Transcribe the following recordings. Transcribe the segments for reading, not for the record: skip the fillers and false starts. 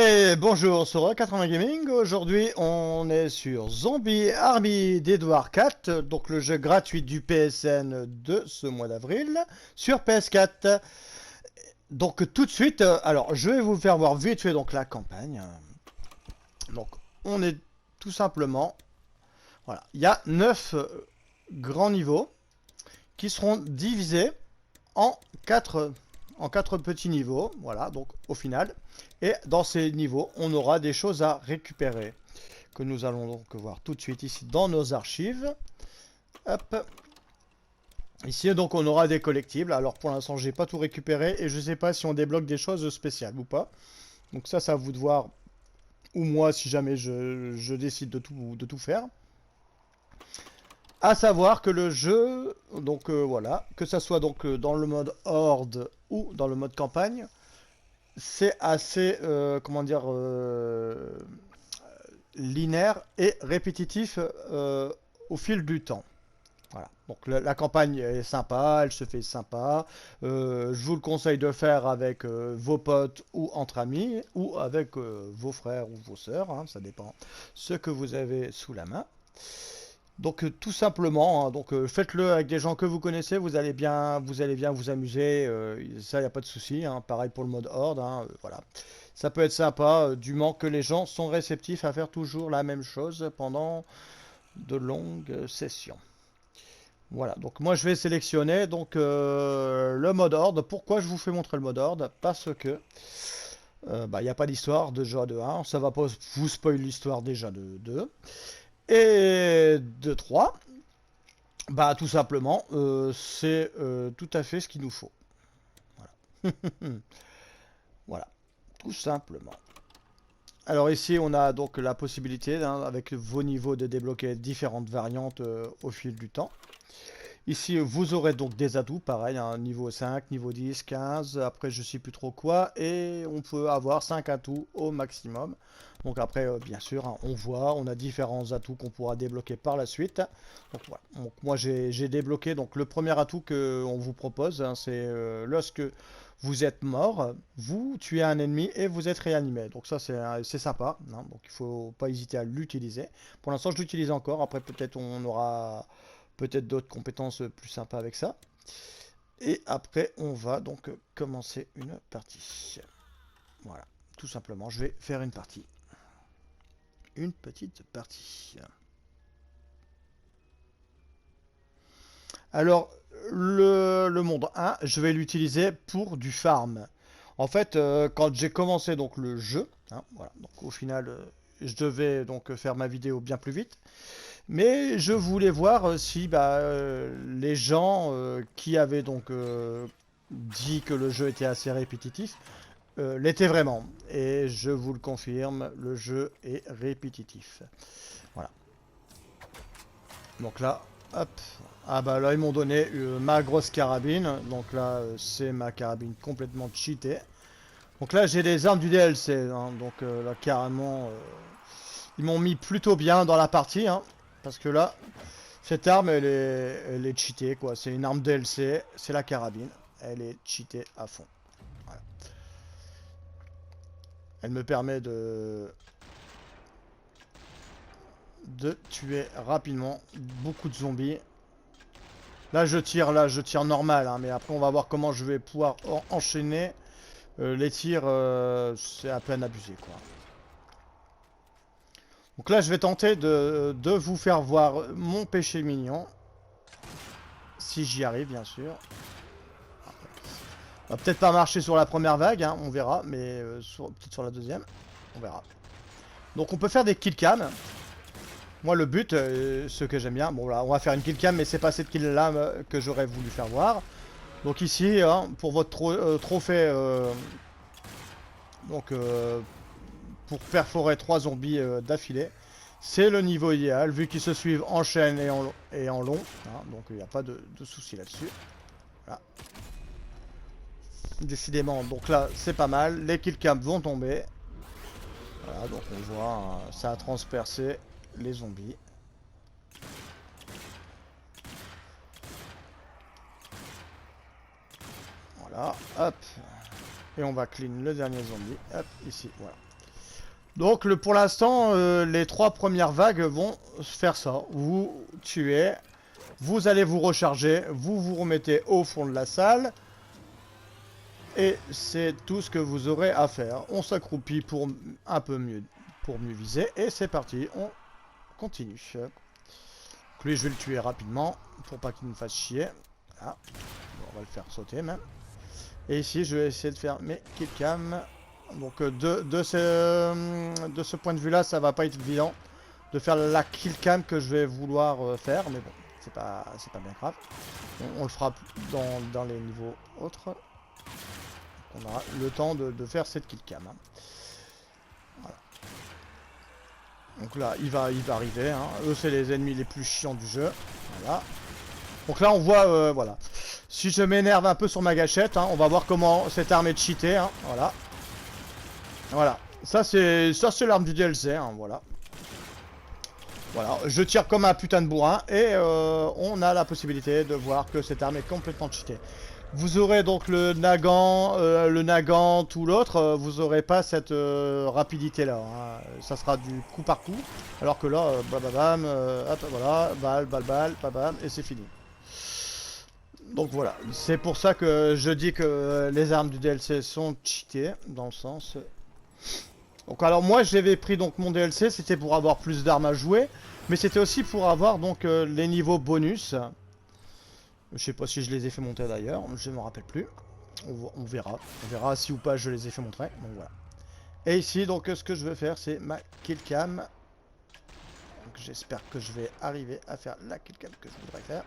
Et bonjour sur 80 Gaming, aujourd'hui on est sur Zombie Army d'Edward 4, donc le jeu gratuit du PSN de ce mois d'avril sur PS4. Donc tout de suite, alors je vais vous faire voir vite fait donc la campagne. Donc on est tout simplement, voilà, il y a 9 grands niveaux qui seront divisés en 4 petits niveaux, voilà, donc au final. Et dans ces niveaux, on aura des choses à récupérer, que nous allons donc voir tout de suite ici dans nos archives. Hop. Ici, donc, on aura des collectibles. Alors, pour l'instant, j'ai pas tout récupéré et je sais pas si on débloque des choses spéciales ou pas. Donc ça, c'est à vous de voir, ou moi, si jamais je décide de tout faire. À savoir que le jeu, donc voilà, que ça soit donc dans le mode horde ou dans le mode campagne, c'est assez, comment dire, linéaire et répétitif au fil du temps. Voilà. Donc la campagne est sympa, elle se fait sympa. Je vous le conseille de faire avec vos potes ou entre amis ou avec vos frères ou vos sœurs, hein, ça dépend ce que vous avez sous la main. Donc tout simplement, hein, donc faites-le avec des gens que vous connaissez, vous allez bien vous amuser, ça y a pas de souci. Hein, pareil pour le mode horde, hein, voilà. Ça peut être sympa, du moment que les gens sont réceptifs à faire toujours la même chose pendant de longues sessions. Voilà, donc moi je vais sélectionner donc le mode horde. Pourquoi je vous fais montrer le mode horde? Parce que il n'y a pas d'histoire déjà de 1, ça va pas vous spoil l'histoire déjà de 2. Et de 3, bah tout simplement, c'est tout à fait ce qu'il nous faut. Voilà. Voilà, tout simplement. Alors ici, on a donc la possibilité, hein, avec vos niveaux, de débloquer différentes variantes au fil du temps. Ici, vous aurez donc des atouts, pareil, hein, niveau 5, niveau 10, 15, après je sais plus trop quoi, et on peut avoir 5 atouts au maximum. Donc après, bien sûr, hein, on voit, on a différents atouts qu'on pourra débloquer par la suite. Donc voilà, donc, moi j'ai débloqué donc le premier atout qu'on vous propose, hein, c'est lorsque vous êtes mort, vous tuez un ennemi et vous êtes réanimé. Donc ça c'est sympa, hein, donc il faut pas hésiter à l'utiliser. Pour l'instant je l'utilise encore, après peut-être on aura peut-être d'autres compétences plus sympas avec ça. Et après, on va donc commencer une partie. Voilà, tout simplement, je vais faire une partie. Une petite partie. Alors, le monde 1, je vais l'utiliser pour du farm. En fait, quand j'ai commencé donc le jeu, hein, voilà, donc au final, je devais donc faire ma vidéo bien plus vite. Mais je voulais voir si les gens qui avaient donc dit que le jeu était assez répétitif l'étaient vraiment. Et je vous le confirme, le jeu est répétitif. Voilà. Donc là, hop. Ah bah là, ils m'ont donné ma grosse carabine. Donc là, c'est ma carabine complètement cheatée. Donc là, j'ai les armes du DLC. Hein, donc là, carrément, ils m'ont mis plutôt bien dans la partie. Hein, parce que là, cette arme, elle est cheatée, quoi. C'est une arme DLC, c'est la carabine. Elle est cheatée à fond. Voilà. Elle me permet de tuer rapidement beaucoup de zombies. Là, je tire normal, hein, mais après, on va voir comment je vais pouvoir enchaîner. Les tirs, c'est à peine abusé, quoi. Donc là, je vais tenter de vous faire voir mon péché mignon. Si j'y arrive, bien sûr. Va peut-être pas marcher sur la première vague, hein, on verra, mais peut-être sur la deuxième, on verra. Donc on peut faire des killcams. Moi le but, ce que j'aime bien, bon là on va faire une killcam, mais c'est pas cette kill là que j'aurais voulu faire voir. Donc ici, hein, pour votre trophée, donc pour perforer 3 zombies d'affilée, c'est le niveau idéal, vu qu'ils se suivent en chaîne et en long, hein, donc il n'y a pas de souci là-dessus. Voilà. Décidément, donc là c'est pas mal, les killcams vont tomber. Voilà, donc on voit, hein, ça a transpercé les zombies. Voilà, hop. Et on va clean le dernier zombie, hop, ici, voilà. Donc pour l'instant, les 3 premières vagues vont faire ça. Vous tuez, vous allez vous recharger, vous vous remettez au fond de la salle. Et c'est tout ce que vous aurez à faire. On s'accroupit pour un peu mieux, pour mieux viser. Et c'est parti, on continue. Donc lui, je vais le tuer rapidement pour pas qu'il me fasse chier. Voilà. Bon, on va le faire sauter même. Et ici, je vais essayer de faire mes killcam. Donc de ce point de vue-là, ça va pas être évident de faire la killcam que je vais vouloir faire. Mais bon, c'est pas bien grave. On le fera dans les niveaux autres. On aura le temps de faire cette killcam. Hein. Voilà. Donc là, il va arriver. Hein. Eux, c'est les ennemis les plus chiants du jeu. Voilà. Donc là, on voit, voilà. Si je m'énerve un peu sur ma gâchette, hein, on va voir comment cette arme est cheatée. Hein. Voilà. Voilà. Ça, c'est l'arme du DLC. Hein. Voilà. Voilà. Je tire comme un putain de bourrin. Et on a la possibilité de voir que cette arme est complètement cheatée. Vous aurez donc le Nagant ou l'autre, vous aurez pas cette rapidité là. Hein. Ça sera du coup par coup. Alors que là, bam, hop, voilà, balle, bam, et c'est fini. Donc voilà, c'est pour ça que je dis que les armes du DLC sont cheatées, dans le sens... Donc alors moi j'avais pris donc mon DLC, c'était pour avoir plus d'armes à jouer, mais c'était aussi pour avoir donc les niveaux bonus. Je sais pas si je les ai fait monter d'ailleurs, je ne me rappelle plus. On verra. On verra si ou pas je les ai fait montrer. Donc voilà. Et ici, donc ce que je veux faire, c'est ma killcam. J'espère que je vais arriver à faire la killcam que je voudrais faire.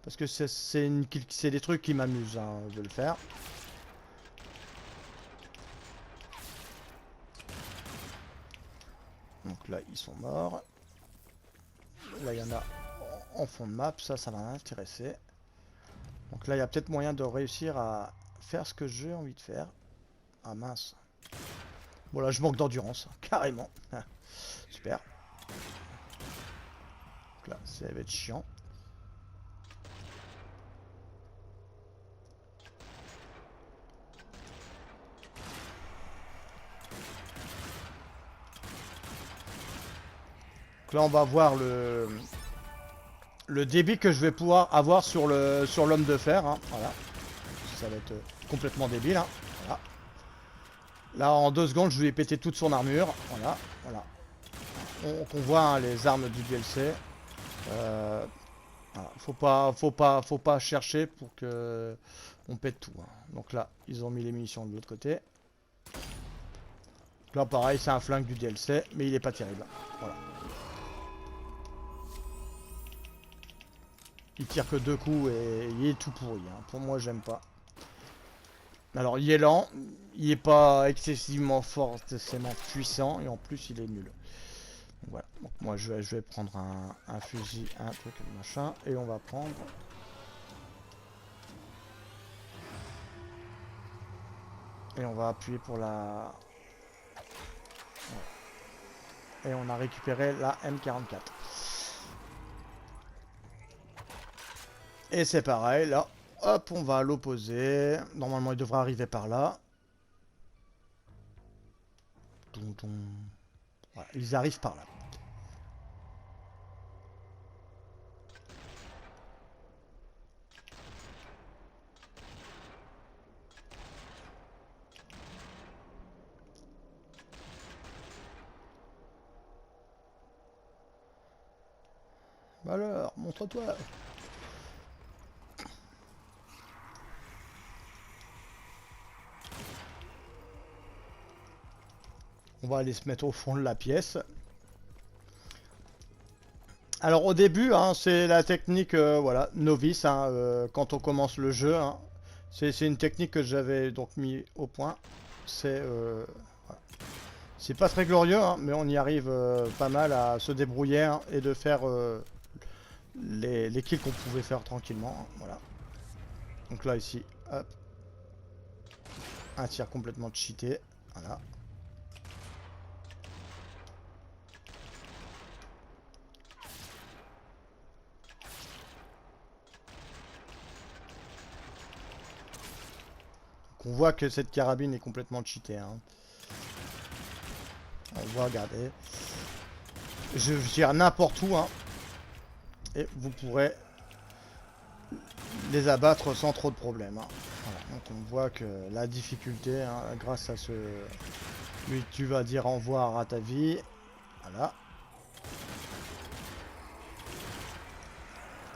Parce que c'est des trucs qui m'amusent hein, de le faire. Donc là, ils sont morts. Là, il y en a en fond de map. Ça va m'intéresser. Donc là, il y a peut-être moyen de réussir à faire ce que j'ai envie de faire. Ah mince. Bon là, je manque d'endurance, carrément. Super. Donc là, ça va être chiant. Donc là, on va voir le débit que je vais pouvoir avoir sur l'homme de fer. Hein. Voilà. Ça va être complètement débile. Hein. Voilà. Là, en 2 secondes, je lui ai pété toute son armure. Voilà. Voilà. On voit hein, les armes du DLC. Voilà. Faut pas chercher pour que on pète tout. Hein. Donc là, ils ont mis les munitions de l'autre côté. Donc là, pareil, c'est un flingue du DLC, mais il est pas terrible. Voilà. Il tire que 2 coups et il est tout pourri. Hein. Pour moi, j'aime pas. Alors, il est lent, il est pas excessivement forcément puissant et en plus, il est nul. Donc, voilà. Donc, moi, je vais prendre un fusil, un truc, machin, et on va prendre. Et on va appuyer pour la. Et on a récupéré la M44. Et c'est pareil, là, hop, on va à l'opposé. Normalement, il devrait arriver par là. Voilà, ils arrivent par là. Alors, montre-toi. On va aller se mettre au fond de la pièce. Alors au début, hein, c'est la technique voilà, novice, hein, quand on commence le jeu. Hein. C'est une technique que j'avais donc mis au point. C'est voilà. C'est pas très glorieux, hein, mais on y arrive pas mal à se débrouiller hein, et de faire les kills qu'on pouvait faire tranquillement. Hein, voilà. Donc là ici, hop, un tir complètement cheaté. Voilà. On voit que cette carabine est complètement cheatée. Hein. On voit, regardez. Je tire n'importe où, hein. Et vous pourrez les abattre sans trop de problèmes, hein. Voilà, donc on voit que la difficulté, hein, grâce à ce... Lui, tu vas dire au revoir à ta vie. Voilà.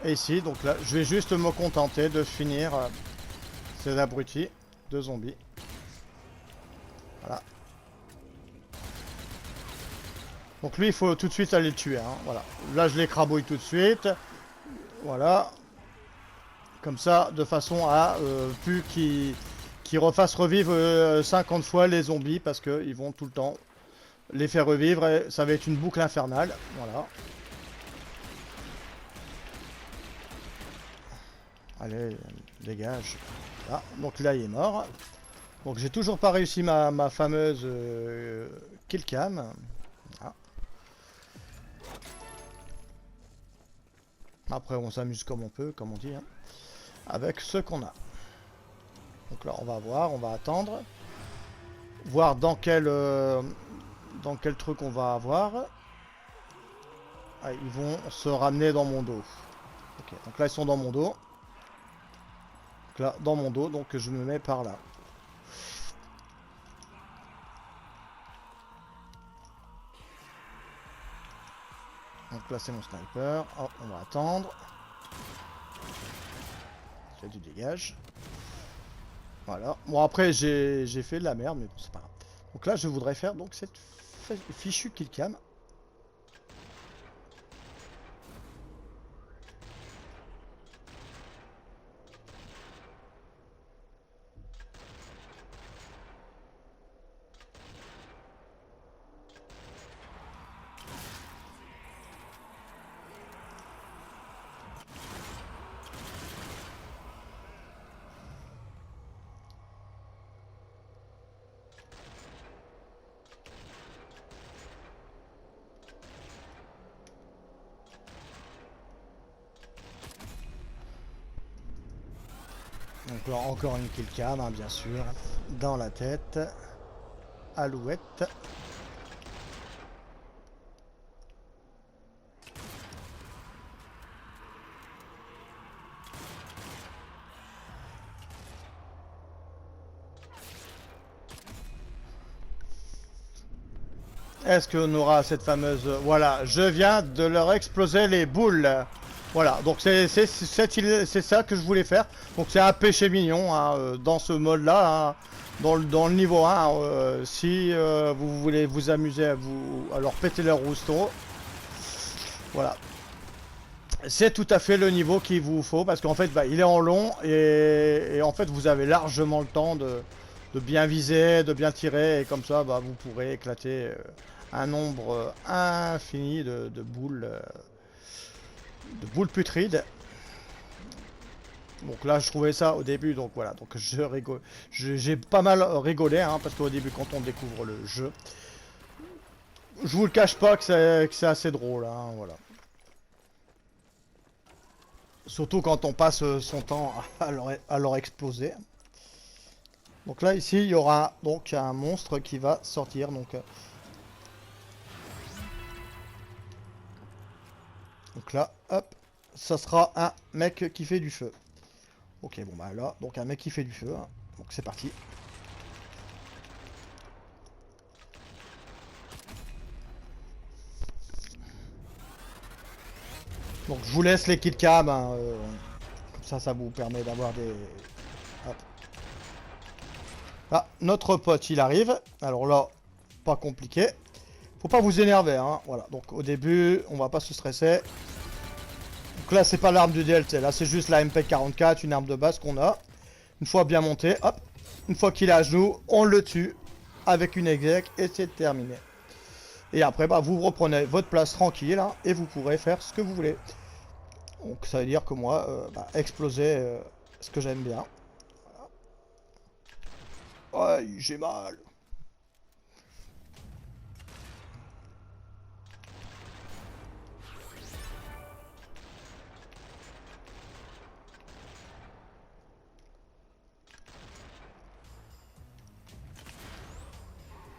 Et ici, donc là, je vais juste me contenter de finir ces abrutis de zombies. Voilà. Donc lui, il faut tout de suite aller le tuer, hein. Voilà. Là, je l'écrabouille tout de suite. Voilà. Comme ça, de façon à plus qu'ils refassent revivre 50 fois les zombies, parce qu'ils vont tout le temps les faire revivre, et ça va être une boucle infernale. Voilà. Allez, dégage. Voilà. Donc là, il est mort. Donc j'ai toujours pas réussi ma fameuse kill cam. Voilà. Après, on s'amuse comme on peut, comme on dit, hein, avec ce qu'on a. Donc là, on va voir, on va attendre. Voir dans quel truc on va avoir. Ah, ils vont se ramener dans mon dos. Ok, donc là, ils sont dans mon dos. Donc là, dans mon dos, donc je me mets par là. Donc là, c'est mon sniper. Oh, on va attendre. J'ai du dégage. Voilà. Bon, après, j'ai fait de la merde, mais bon, c'est pas grave. Donc là, je voudrais faire donc cette fichue killcam. Donc là, encore une killcam, hein, bien sûr. Dans la tête. Alouette. Est-ce qu'on aura cette fameuse... Voilà, je viens de leur exploser les boules. Voilà, donc c'est ça que je voulais faire. Donc c'est un péché mignon, hein, dans ce mode-là, hein, dans le niveau 1. Si vous voulez vous amuser à leur péter leur rousseau, voilà. C'est tout à fait le niveau qu'il vous faut, parce qu'en fait, bah, il est en long, et en fait, vous avez largement le temps de bien viser, de bien tirer, et comme ça, bah, vous pourrez éclater un nombre infini de boules putrides. Donc là, je trouvais ça au début, donc voilà, donc je rigole, j'ai pas mal rigolé, hein, parce qu'au début, quand on découvre le jeu, je vous le cache pas que c'est assez drôle, hein, voilà. Surtout quand on passe son temps à leur exploser. Donc là, ici, il y aura donc un monstre qui va sortir, donc là, hop, ça sera un mec qui fait du feu. Ok, bon bah là, donc un mec qui fait du feu, hein. Donc c'est parti. Donc je vous laisse les killcams, hein, comme ça vous permet d'avoir des... Hop. Ah, notre pote il arrive, alors là, pas compliqué. Faut pas vous énerver, hein, voilà. Donc au début, on va pas se stresser. Donc là, c'est pas l'arme du DLC, là c'est juste la MP44, une arme de base qu'on a. Une fois bien monté, hop, une fois qu'il est à genoux, on le tue avec une exec et c'est terminé. Et après, bah, vous reprenez votre place tranquille, hein, et vous pourrez faire ce que vous voulez. Donc ça veut dire que moi, bah, exploser, ce que j'aime bien. Voilà. Aïe, j'ai mal.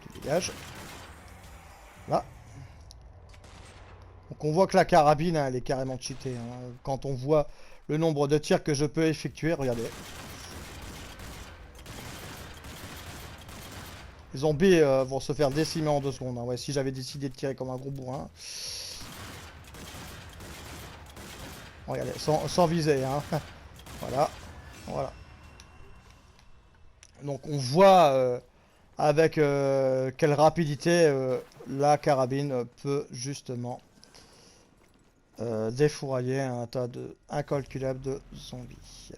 Tu dégages. Là. Donc on voit que la carabine, hein, elle est carrément cheatée. Hein. Quand on voit le nombre de tirs que je peux effectuer, regardez. Les zombies vont se faire décimer en 2 secondes. Hein. Ouais, si j'avais décidé de tirer comme un gros bourrin. Regardez, sans viser. Hein. Voilà. Voilà. Donc on voit avec quelle rapidité la carabine peut justement défourailler un tas incalculable de zombies.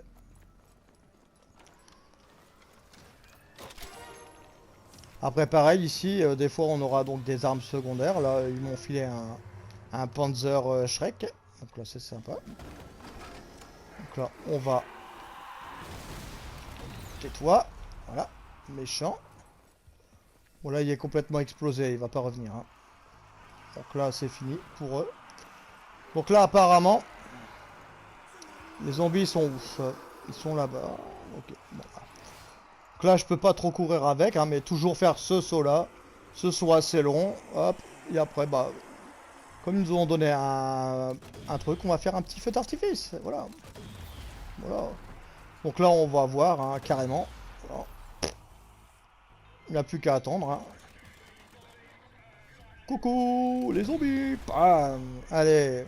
Après pareil ici, des fois on aura donc des armes secondaires. Là ils m'ont filé un Panzer Shrek. Donc là c'est sympa. Donc là on va... Tais-toi. Voilà. Méchant. Bon là il est complètement explosé, il va pas revenir. Hein. Donc là c'est fini pour eux. Donc là apparemment... Les zombies sont où? Ils sont là-bas. Ok. Bon. Donc là je peux pas trop courir avec, hein, mais toujours faire ce saut là. Ce saut assez long. Hop. Et après bah... Comme ils nous ont donné un truc, on va faire un petit feu d'artifice. Voilà. Voilà. Donc là on va voir hein, carrément. Voilà. Il n'y a plus qu'à attendre. Hein. Coucou les zombies. Bam. Allez.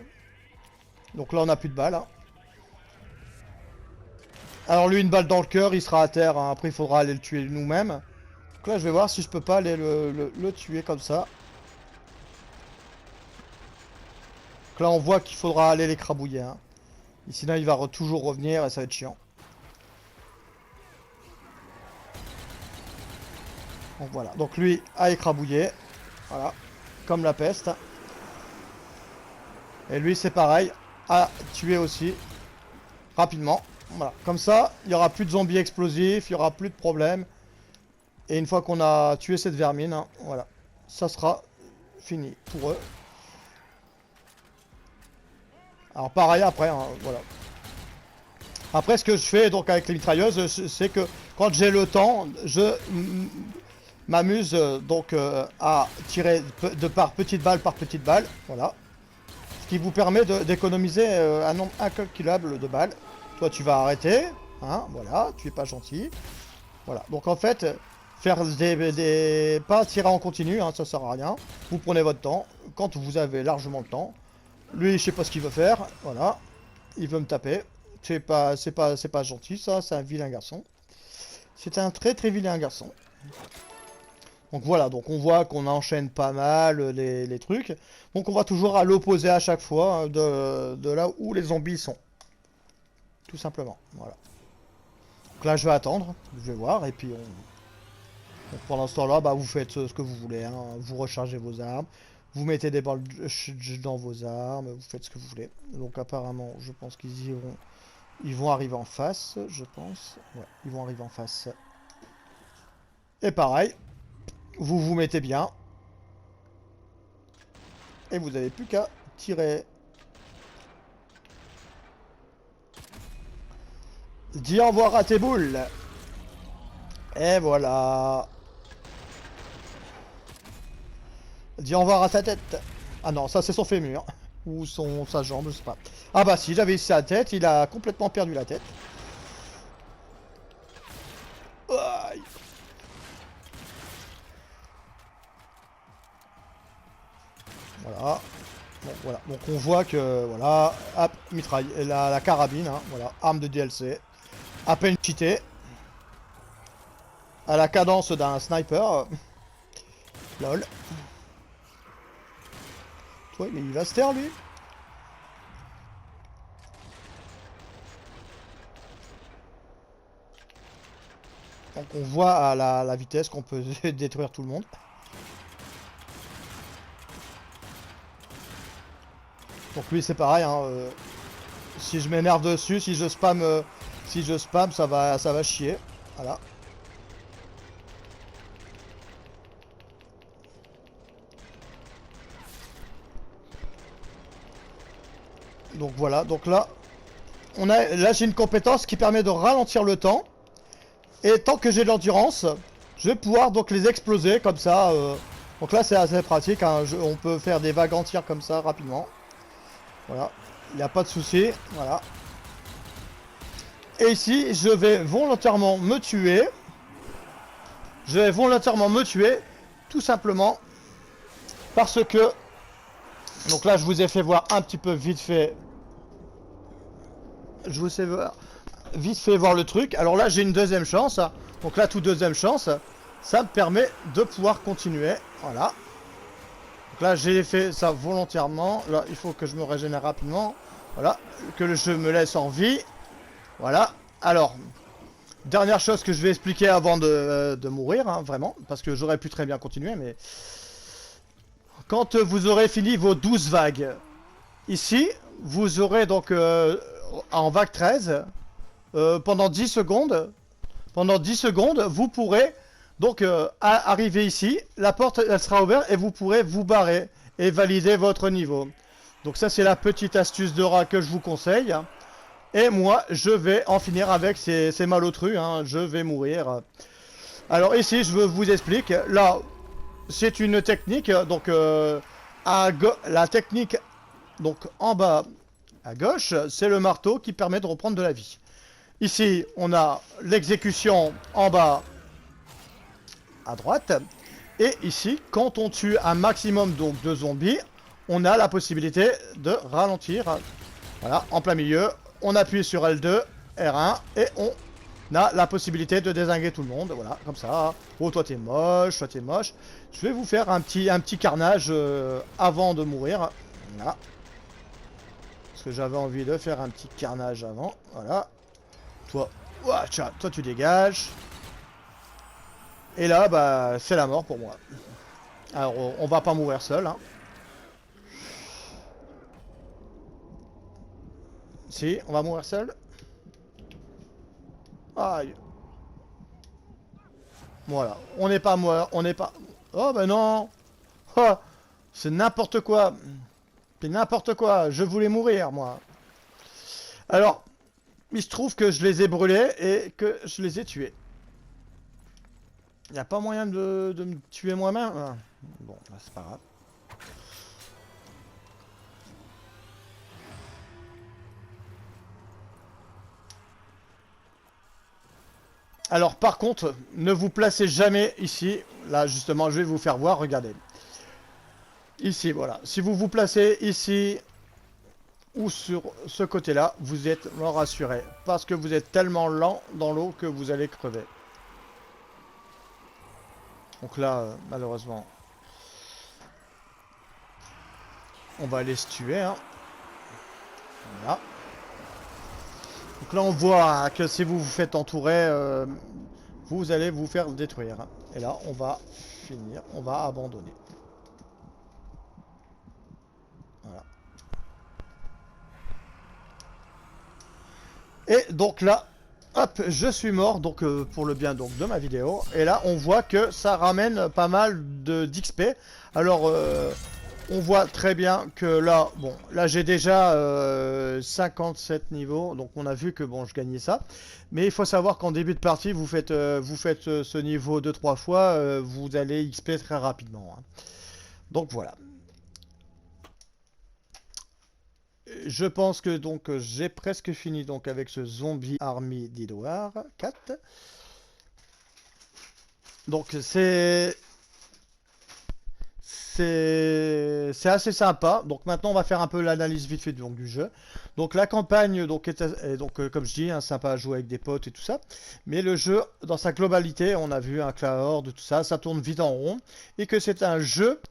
Donc là on n'a plus de balles. Hein. Alors lui une balle dans le cœur, il sera à terre. Hein. Après il faudra aller le tuer nous-mêmes. Donc là je vais voir si je peux pas aller le tuer comme ça. Donc là on voit qu'il faudra aller l'écrabouiller. Hein. Et sinon il va toujours revenir et ça va être chiant. Donc voilà, donc lui a écrabouillé. Voilà, comme la peste. Et lui c'est pareil, à tuer aussi. Rapidement. Voilà, comme ça, il n'y aura plus de zombies explosifs, il n'y aura plus de problème. Et une fois qu'on a tué cette vermine, hein, voilà, ça sera fini pour eux. Alors pareil après, hein, voilà. Après ce que je fais donc avec les mitrailleuses, c'est que quand j'ai le temps, je m'amuse donc à tirer par petite balle par petite balle, voilà. Ce qui vous permet d'économiser un nombre incalculable de balles. Toi tu vas arrêter, hein, voilà, tu es pas gentil. Voilà, donc en fait, faire pas tirer en continu, hein, ça sert à rien. Vous prenez votre temps, quand vous avez largement le temps. Lui, je sais pas ce qu'il veut faire, voilà. Il veut me taper. C'est pas gentil, ça, c'est un vilain garçon. C'est un très très vilain garçon. Donc voilà, donc on voit qu'on enchaîne pas mal les trucs. Donc on va toujours à l'opposé à chaque fois hein, de là où les zombies sont. Tout simplement, voilà. Donc là je vais attendre, je vais voir, et puis donc pendant ce temps-là, bah, vous faites ce que vous voulez. Hein. Vous rechargez vos armes, vous mettez des balles dans vos armes, vous faites ce que vous voulez. Donc apparemment, je pense qu'ils iront... Ils vont arriver en face, je pense. Ouais, ils vont arriver en face. Et pareil, vous vous mettez bien. Et vous n'avez plus qu'à tirer. Dis au revoir à tes boules. Et voilà. Dis au revoir à sa tête. Ah non, ça c'est son fémur. Ou sa jambe, je sais pas. Ah bah si, j'avais sa tête, il a complètement perdu la tête. Aïe. Voilà. Bon, voilà. Donc on voit que, voilà, hop, mitraille, la carabine, hein, voilà, arme de DLC. À peine cheatée. À la cadence d'un sniper. Lol. Toi, mais il va se taire, lui. Donc on voit à la vitesse qu'on peut détruire tout le monde. Donc lui c'est pareil, hein, si je m'énerve dessus, si je spam, ça va chier. Voilà. Donc voilà, donc là, là j'ai une compétence qui permet de ralentir le temps. Et tant que j'ai de l'endurance, je vais pouvoir donc les exploser comme ça Donc là c'est assez pratique, hein. On peut faire des vagues entières comme ça rapidement. Voilà, il n'y a pas de souci, voilà. Et ici, je vais volontairement me tuer. Je vais volontairement me tuer, tout simplement, parce que... Donc là, je vous ai fait voir un petit peu vite fait. Je vous ai vite fait voir le truc. Alors là, j'ai une deuxième chance. Donc là, toute deuxième chance, ça me permet de pouvoir continuer. Voilà. Donc là, j'ai fait ça volontairement. Là, il faut que je me régénère rapidement. Voilà. Que le jeu me laisse en vie. Voilà. Alors, dernière chose que je vais expliquer avant de mourir, hein, vraiment. Parce que j'aurais pu très bien continuer, mais... Quand vous aurez fini vos 12 vagues, ici, vous aurez donc en vague 13, pendant 10 secondes, vous pourrez donc arriver ici, la porte elle sera ouverte et vous pourrez vous barrer et valider votre niveau. Donc ça c'est la petite astuce de rat que je vous conseille. Et moi je vais en finir avec ces malotrus, hein, je vais mourir. Alors ici je vous explique, là c'est une technique, donc la technique donc en bas à gauche, c'est le marteau qui permet de reprendre de la vie. Ici, on a l'exécution en bas à droite. Et ici, quand on tue un maximum donc, de zombies, on a la possibilité de ralentir. Voilà, en plein milieu, on appuie sur L2, R1, et on a la possibilité de dézinguer tout le monde. Voilà, comme ça. Oh, toi t'es moche, toi t'es moche. Je vais vous faire un petit carnage avant de mourir. Voilà. Parce que j'avais envie de faire un petit carnage avant. Voilà. Toi, toi tu dégages. Et là, bah, c'est la mort pour moi. Alors, on va pas mourir seul, hein. Si, on va mourir seul. Aïe. Voilà, on n'est pas mort, on n'est pas... Oh, bah non. Oh, c'est n'importe quoi. C'est n'importe quoi, je voulais mourir, moi. Alors, il se trouve que je les ai brûlés et que je les ai tués. Il n'y a pas moyen de me tuer moi-même? Bon, bah, c'est pas grave. Alors par contre, ne vous placez jamais ici. Là justement, je vais vous faire voir, regardez. Ici, voilà. Si vous vous placez ici ou sur ce côté-là, vous êtes mort assuré. Parce que vous êtes tellement lent dans l'eau que vous allez crever. Donc là, malheureusement, on va aller se tuer, hein. Voilà. Donc là, on voit que si vous vous faites entourer, vous allez vous faire détruire. Et là, on va finir, on va abandonner. Voilà. Et donc là, hop, je suis mort, donc pour le bien donc de ma vidéo. Et là, on voit que ça ramène pas mal d'XP. Alors, on voit très bien que là, bon, là j'ai déjà 57 niveaux, donc on a vu que bon, je gagnais ça. Mais il faut savoir qu'en début de partie, vous faites ce niveau 2-3 fois, vous allez XP très rapidement, hein. Donc voilà. Je pense que donc j'ai presque fini donc avec ce Zombie Army d'Edward 4. Donc c'est assez sympa. Donc maintenant on va faire un peu l'analyse vite fait donc, du jeu. Donc la campagne donc est donc comme je dis, hein, sympa à jouer avec des potes et tout ça. Mais le jeu dans sa globalité, on a vu un Cloud, tout ça, ça tourne vite en rond et que c'est un jeu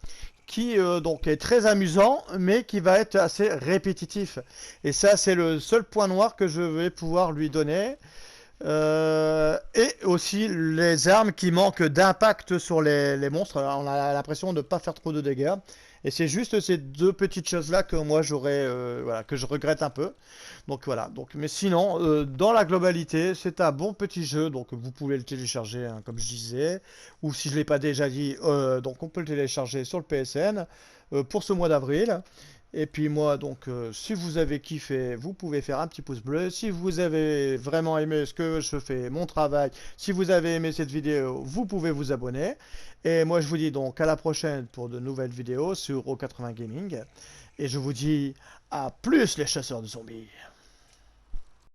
qui donc est très amusant, mais qui va être assez répétitif. Et ça, c'est le seul point noir que je vais pouvoir lui donner. Et aussi les armes qui manquent d'impact sur les monstres. Alors, on a l'impression de ne pas faire trop de dégâts. Et c'est juste ces deux petites choses-là que moi j'aurais, voilà, que je regrette un peu. Donc voilà. Donc, mais sinon, dans la globalité, c'est un bon petit jeu. Donc vous pouvez le télécharger, hein, comme je disais. Ou si je ne l'ai pas déjà dit, donc on peut le télécharger sur le PSN pour ce mois d'avril. Et puis moi, donc, si vous avez kiffé, vous pouvez faire un petit pouce bleu. Si vous avez vraiment aimé ce que je fais, mon travail, si vous avez aimé cette vidéo, vous pouvez vous abonner. Et moi, je vous dis donc à la prochaine pour de nouvelles vidéos sur O80 Gaming. Et je vous dis à plus les chasseurs de zombies.